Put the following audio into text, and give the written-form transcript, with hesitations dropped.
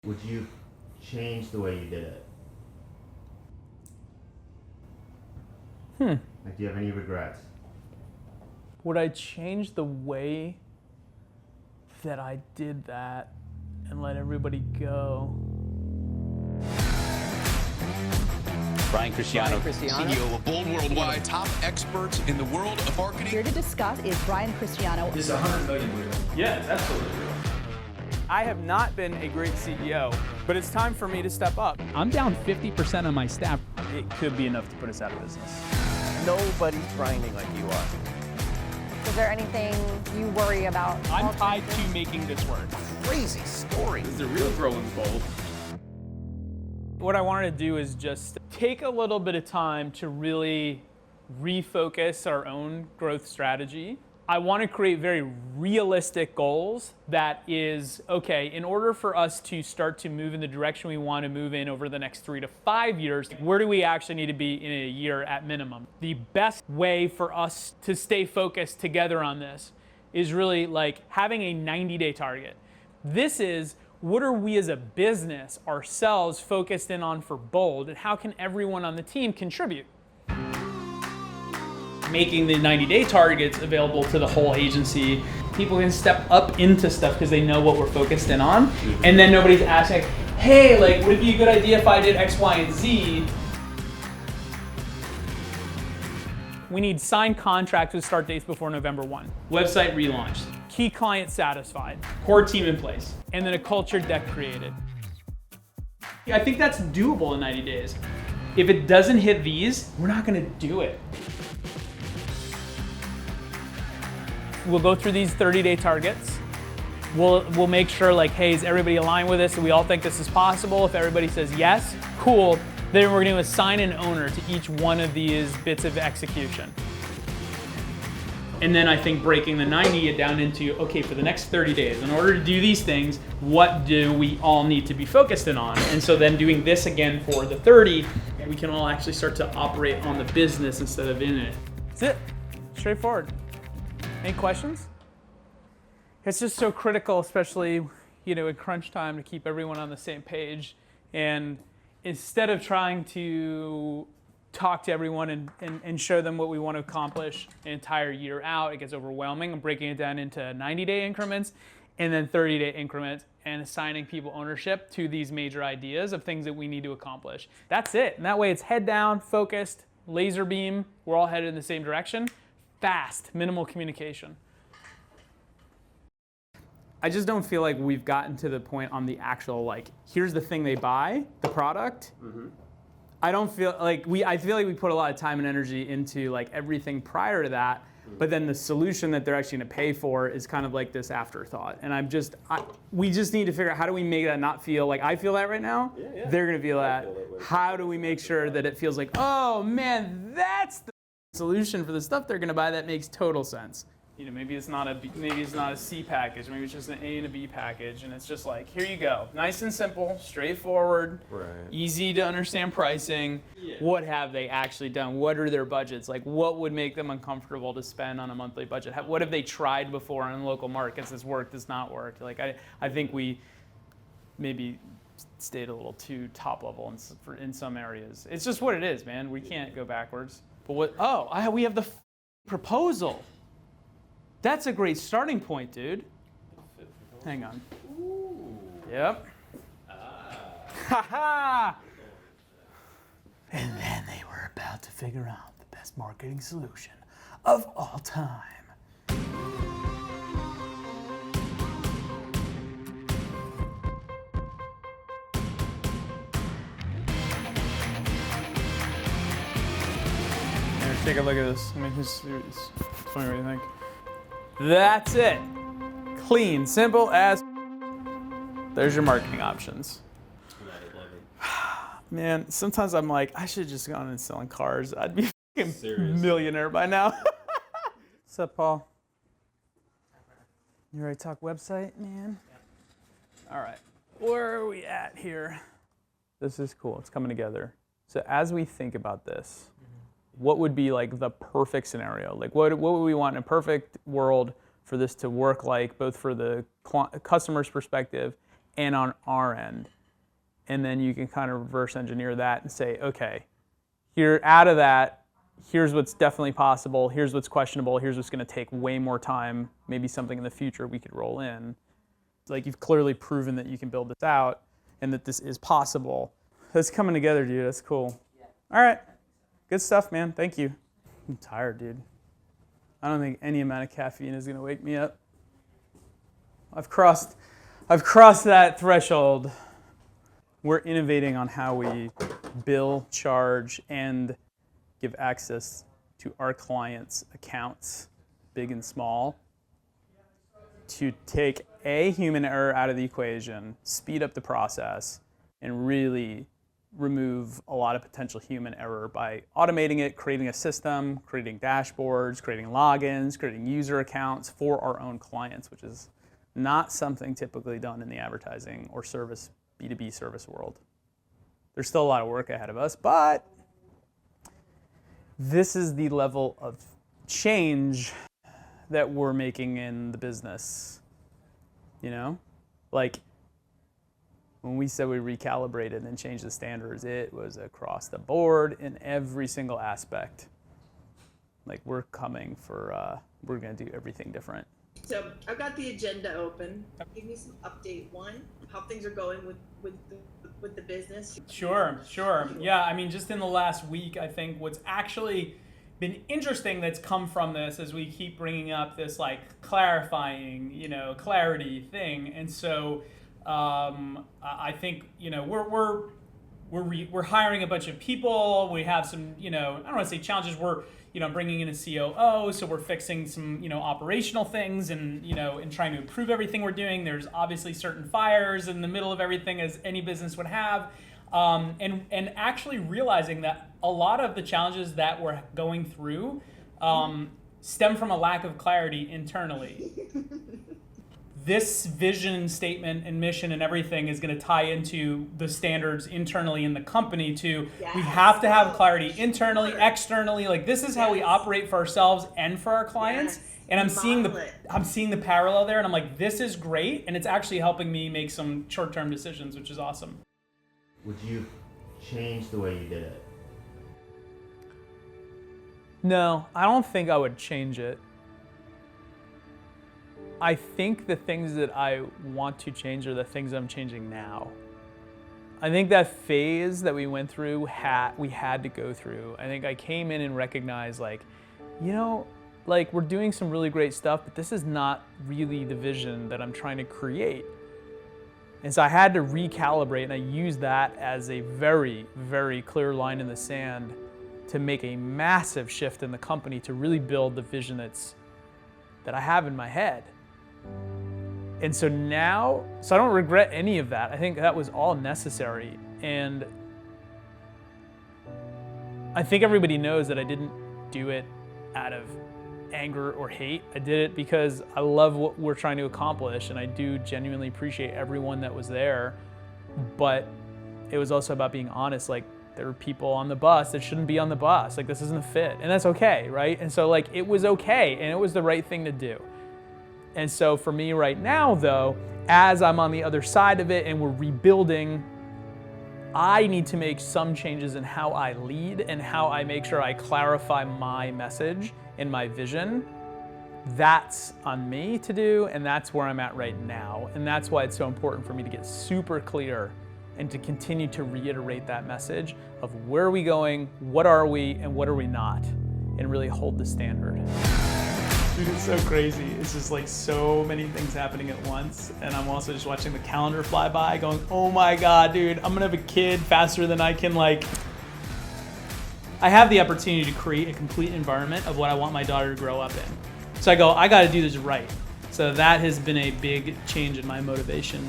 Would you change the way you did it? Like, do you have any regrets? Would I change the way that I did that and let everybody go? Brian Cristiano, CEO of Bold Worldwide, top experts in the world of marketing. Here to discuss is Brian Cristiano. Is 100 million real? Yeah, absolutely real. I have not been a great CEO, but it's time for me to step up. I'm down 50% on my staff. It could be enough to put us out of business. Nobody's grinding like you are. Is there anything you worry about? I'm tied to making this work. Crazy story. Is the real growing bold? What I wanted to do is just take a little bit of time to really refocus our own growth strategy. I want to create very realistic goals that is, okay, in order for us to start to move in the direction we want to move in over the next 3 to 5 years, where do we actually need to be in a year at minimum? The best way for us to stay focused together on this is really like having a 90-day target. This is, what are we as a business ourselves focused in on for Bold, and how can everyone on the team contribute? Making the 90-day targets available to the whole agency. People can step up into stuff because they know what we're focused in on. And then nobody's asking, hey, like, would it be a good idea if I did X, Y, and Z? We need signed contracts with start dates before November 1. Website relaunched. Key client satisfied. Core team in place. And then a culture deck created. I think that's doable in 90 days. If it doesn't hit these, we're not gonna do it. We'll go through these 30-day targets. We'll make sure, like, hey, is everybody aligned with this? Do we all think this is possible? If everybody says yes, cool. Then we're going to assign an owner to each one of these bits of execution. And then I think breaking the 90 down into, okay, for the next 30 days, in order to do these things, what do we all need to be focused in on? And so then doing this again for the 30, we can all actually start to operate on the business instead of in it. That's it. Straightforward. Any questions? It's just so critical, especially, you know, at crunch time, to keep everyone on the same page. And instead of trying to talk to everyone and show them what we want to accomplish an entire year out, it gets overwhelming. I'm breaking it down into 90-day increments and then 30-day increments and assigning people ownership to these major ideas of things that we need to accomplish. That's it. And that way it's head down, focused, laser beam. We're all headed in the same direction. Fast, minimal communication. I just don't feel like we've gotten to the point on the actual, like, here's the thing they buy, the product. I don't feel like I feel like we put a lot of time and energy into like everything prior to that, but then the solution that they're actually going to pay for is kind of like this afterthought. And we just need to figure out, how do we make that not feel like I feel that right now? Yeah. They're going to feel that. How do we make sure that it feels like, oh man, that's the solution for the stuff they're going to buy that makes total sense? You know, maybe it's not a C package, maybe it's just an A and a B package, and it's just like, here you go, nice and simple, straightforward, easy to understand pricing. What have they actually done? What are their budgets? Like, what would make them uncomfortable to spend on a monthly budget? What have they tried before in local markets? Has worked, has not worked? Like, I think we maybe stayed a little too top level in some areas. It's just what it is, man. We can't go backwards. But we have the proposal. That's a great starting point, dude. Hang on. Ooh. Yep. Ha ha! And then they were about to figure out the best marketing solution of all time. Here, take a look at this. I mean, just tell me what you think. That's it. Clean, simple as. There's your marketing options. Man, sometimes I'm like, I should have just gone and selling cars. I'd be a millionaire by now. What's up, Paul? You ready to talk website, man? Yeah. All right. Where are we at here? This is cool. It's coming together. So as we think about this, what would be like the perfect scenario? Like what would we want in a perfect world for this to work like, both for the customer's perspective and on our end. And then you can kind of reverse engineer that and say, okay, here out of that, here's what's definitely possible, here's what's questionable, here's what's going to take way more time, maybe something in the future we could roll in. Like, you've clearly proven that you can build this out and that this is possible. That's coming together, dude. That's cool. All right. Good stuff, man. Thank you. I'm tired, dude. I don't think any amount of caffeine is going to wake me up. I've crossed that threshold. We're innovating on how we bill, charge, and give access to our clients' accounts, big and small, to take human error out of the equation, speed up the process, and really remove a lot of potential human error by automating it, creating a system, creating dashboards, creating logins, creating user accounts for our own clients, which is not something typically done in the advertising or service, B2B service world. There's still a lot of work ahead of us, but this is the level of change that we're making in the business. You know? Like, when we said we recalibrated and changed the standards, it was across the board in every single aspect. Like, we're coming for, we're going to do everything different. So I've got the agenda open. Give me some update. One, how things are going with the business. Sure. Yeah, I mean, just in the last week, I think what's actually been interesting that's come from this is we keep bringing up this like clarifying, clarity thing. And so I think, we're hiring a bunch of people. We have some, I don't want to say challenges. We're, bringing in a COO, so we're fixing some, operational things and, and trying to improve everything we're doing. There's obviously certain fires in the middle of everything, as any business would have. And actually realizing that a lot of the challenges that we're going through stem from a lack of clarity internally. This vision statement and mission and everything is going to tie into the standards internally in the company too. Yes. We have to have clarity internally, externally. Like, this is how we operate for ourselves and for our clients. Yes. And I'm seeing the parallel there, and I'm like, this is great, and it's actually helping me make some short-term decisions, which is awesome. Would you change the way you did it? No, I don't think I would change it. I think the things that I want to change are the things I'm changing now. I think that phase that we went through, we had to go through. I think I came in and recognized, we're doing some really great stuff, but this is not really the vision that I'm trying to create. And so I had to recalibrate, and I used that as a very, very clear line in the sand to make a massive shift in the company to really build the vision that I have in my head. And so now, I don't regret any of that. I think that was all necessary. And I think everybody knows that I didn't do it out of anger or hate. I did it because I love what we're trying to accomplish, and I do genuinely appreciate everyone that was there. But it was also about being honest. Like, there were people on the bus that shouldn't be on the bus. Like, this isn't a fit, and that's okay, right? And so, it was okay, and it was the right thing to do. And so for me right now, though, as I'm on the other side of it and we're rebuilding, I need to make some changes in how I lead and how I make sure I clarify my message and my vision. That's on me to do, and that's where I'm at right now. And that's why it's so important for me to get super clear and to continue to reiterate that message of where are we going, what are we, and what are we not, and really hold the standard. Dude, it's so crazy. It's just so many things happening at once. And I'm also just watching the calendar fly by going, oh my God, dude, I'm gonna have a kid faster than I can I have the opportunity to create a complete environment of what I want my daughter to grow up in. So I go, I gotta do this right. So that has been a big change in my motivation